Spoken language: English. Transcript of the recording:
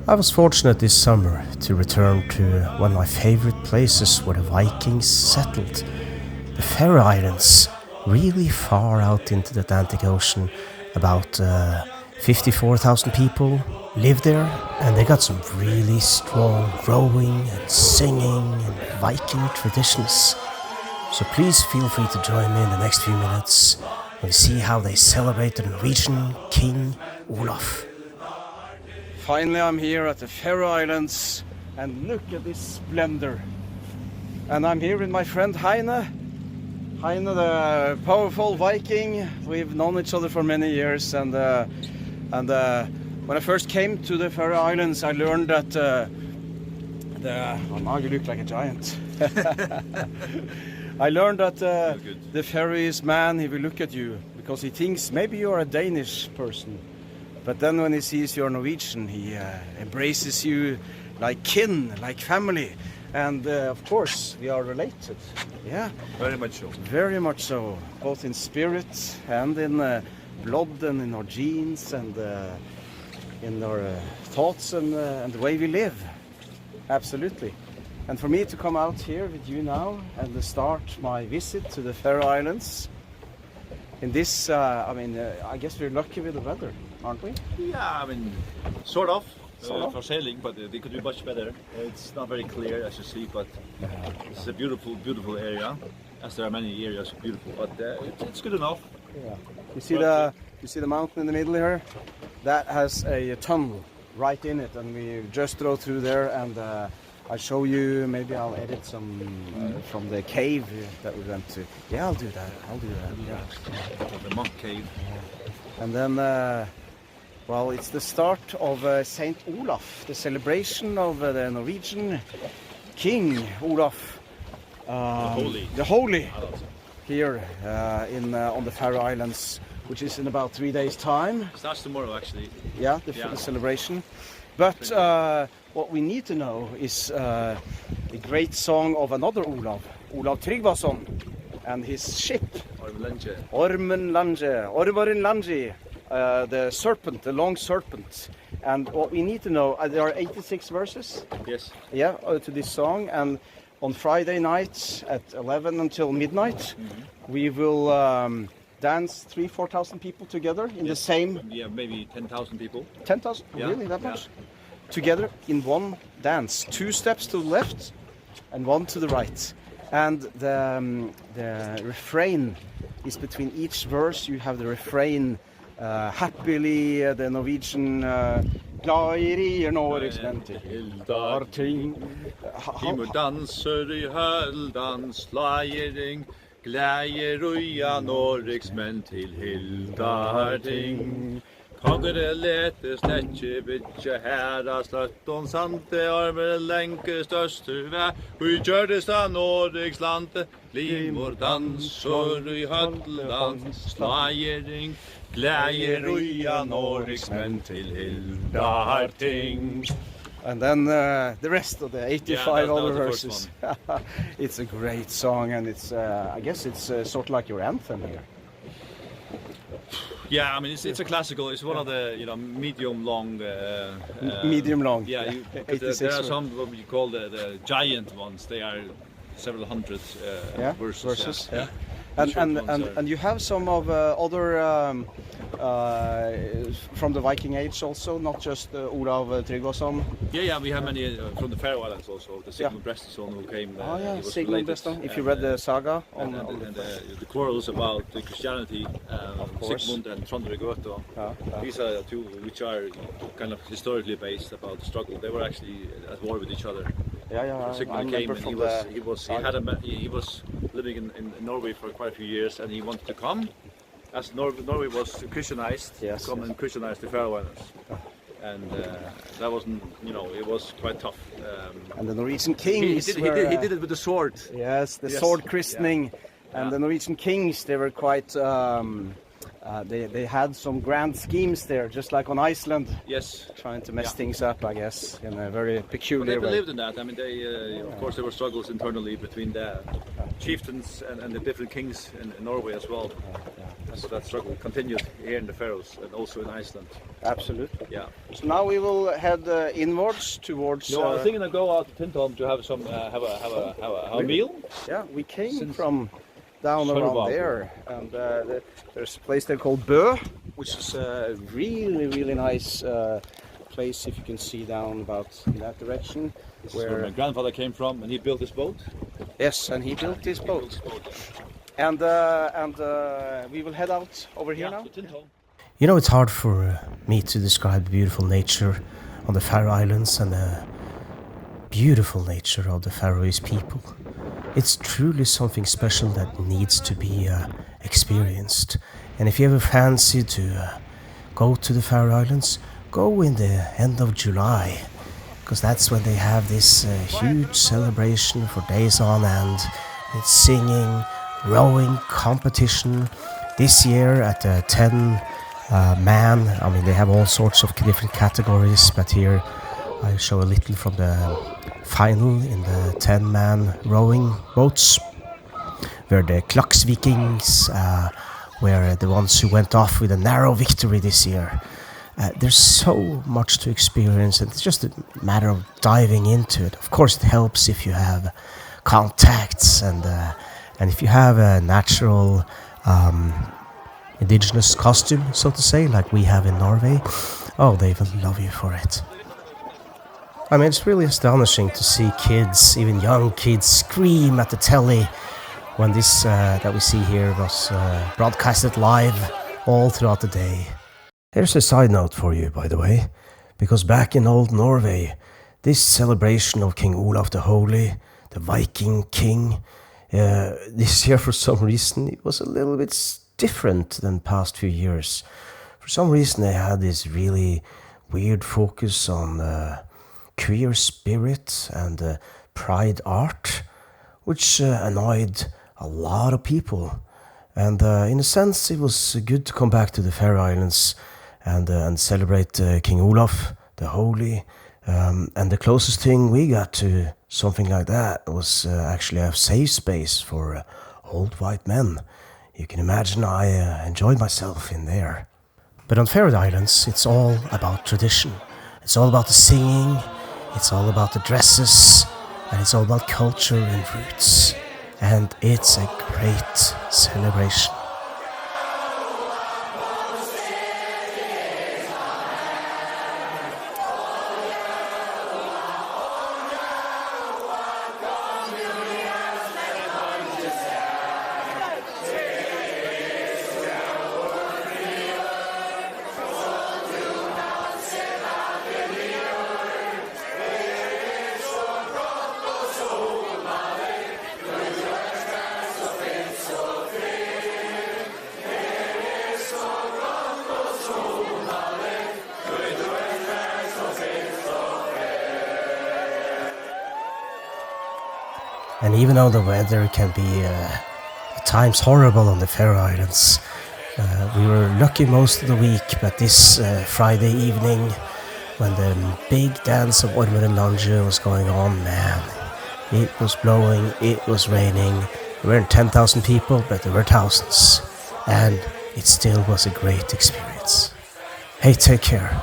I was fortunate this summer to return to one of my favorite places where the Vikings settled, the Faroe Islands, really far out into the Atlantic Ocean. About 54,000 people live there, and they got some really strong rowing and singing and Viking traditions. So please feel free to join me in the next few minutes and we see how they celebrate the Norwegian King Olaf. Finally, I'm here at the Faroe Islands, and look at this splendor. And I'm here with my friend Heine. Heine, the powerful Viking. We've known each other for many years, and when I first came to the Faroe Islands, I learned that now you look like a giant. I learned that the Faroese man, he will look at you because he thinks maybe you're a Danish person. But then when he sees you're Norwegian, he embraces you like kin, like family. And of course, we are related. Yeah. Very much so. Very much so. Both in spirit and in blood and in our genes and in our thoughts and the way we live. Absolutely. And for me to come out here with you now and to start my visit to the Faroe Islands in this, I guess we're lucky with the weather, aren't we? Yeah, I mean, sort of. For sailing, but they could do much better. It's not very clear, as you see, but it's a beautiful, beautiful area. As there are many areas beautiful, but it's good enough. Yeah. You see the mountain in the middle here? That has a tunnel right in it, and we just drove through there. And I'll show you. Maybe I'll edit some from the cave that we went to. Yeah, I'll do that. Yeah. The monk cave. Yeah. And then. Well, it's the start of Saint Olaf, the celebration of the Norwegian King Olaf, the Holy, here on the Faroe Islands, which is in about 3 days' time. Starts tomorrow, actually. Yeah, the celebration. But what we need to know is the great song of another Olaf, Olaf Tryggvason, and his ship. Ormenlange. The serpent, the long serpent. And what we need to know, there are 86 verses. Yes. Yeah, to this song. And on Friday night at 11 until midnight, we will dance 4,000 people together in the same... Yeah, maybe 10,000 people. 10,000? Yeah. Really, that much? Together in one dance. 2 steps to the left and 1 to the right. And the refrain is between each verse. You have the refrain happily, the Norwegian glad Norriksmenn til Hildarting. Himmer danser I høldans slairing, gleder uja Norriksmenn til Hildarting. Kongere lete sletje vitje herra sløtton sante armer lenke største vei. Ui gjørdes av Norrikslande, limor danser I høldans slairing. Gleder uja Norriksmenn til Hildarting. And then the rest of the 85 other verses. It's a great song, and it's I guess it's sort of like your anthem here. Yeah, I mean it's a classical. It's one of the medium long. Medium long. Yeah, there are some what we call the giant ones. They are several hundred verses. Yeah. And you have some of other from the Viking age also, not just Olaf Tryggvason. Yeah, we have many from the Faroe Islands also. The Sigmund Brestesson who came. Sigmund Brestesson. If you read the saga on the quarrels about Christianity, Sigmund and Trondre Goethe. These are the two which are kind of historically based about the struggle. They were actually at war with each other. Sigmund came and he was living in Norway for quite a few years, and he wanted to come. As Norway was Christianized, come and Christianize the Faroe Islands. And that wasn't, it was quite tough. And the Norwegian kings he did it with the sword. Yes, sword christening. Yeah. And the Norwegian kings, they were quite... they had some grand schemes there, just like on Iceland. Yes. Trying to mess things up, I guess, in a very peculiar way. They believed in that. I mean, of course, there were struggles internally between the chieftains and the different kings in Norway as well. So that struggle continued here in the Faroes and also in Iceland. Absolutely. Yeah. So now we will head inwards towards. No, I was thinking of go out to Tintholm to have some have a meal. Yeah, we came Since from down around Sørvágur. there, and there's a place there called Bø, which is a really nice place. If you can see down about in that direction, This is where my grandfather came from, and he built this boat. yes, and he built this boat. And we will head out over here now. To Tintholm. You know, it's hard for me to describe the beautiful nature on the Faroe Islands and the beautiful nature of the Faroese people. It's truly something special that needs to be experienced. And if you ever fancy to go to the Faroe Islands, go in the end of July, because that's when they have this huge celebration for days on end. It's singing, rowing competition. This year at the 10 man, I mean, they have all sorts of different categories, but here I'll show a little from the final in the 10-man rowing boats, where the Vikings were the ones who went off with a narrow victory this year. There's so much to experience, and it's just a matter of diving into it. Of course, it helps if you have contacts and if you have a natural indigenous costume, so to say, like we have in Norway. Oh, they will love you for it. I mean, it's really astonishing to see kids, even young kids, scream at the telly when this that we see here was broadcasted live all throughout the day. Here's a side note for you, by the way, because back in old Norway, this celebration of King Olaf the Holy, the Viking king, this year for some reason it was a little bit different than past few years. For some reason they had this really weird focus on queer spirit and pride art, which annoyed a lot of people. And in a sense, it was good to come back to the Faroe Islands and celebrate King Olaf the Holy. And the closest thing we got to something like that was actually a safe space for old white men. You can imagine I enjoyed myself in there. But on Faroe Islands, it's all about tradition. It's all about the singing, it's all about the dresses, and it's all about culture and roots. And it's a great celebration. And even though the weather can be at times horrible on the Faroe Islands, we were lucky most of the week, but this Friday evening, when the big dance of Ormur and Lange was going on, man, it was blowing, it was raining. There weren't 10,000 people, but there were thousands. And it still was a great experience. Hey, take care.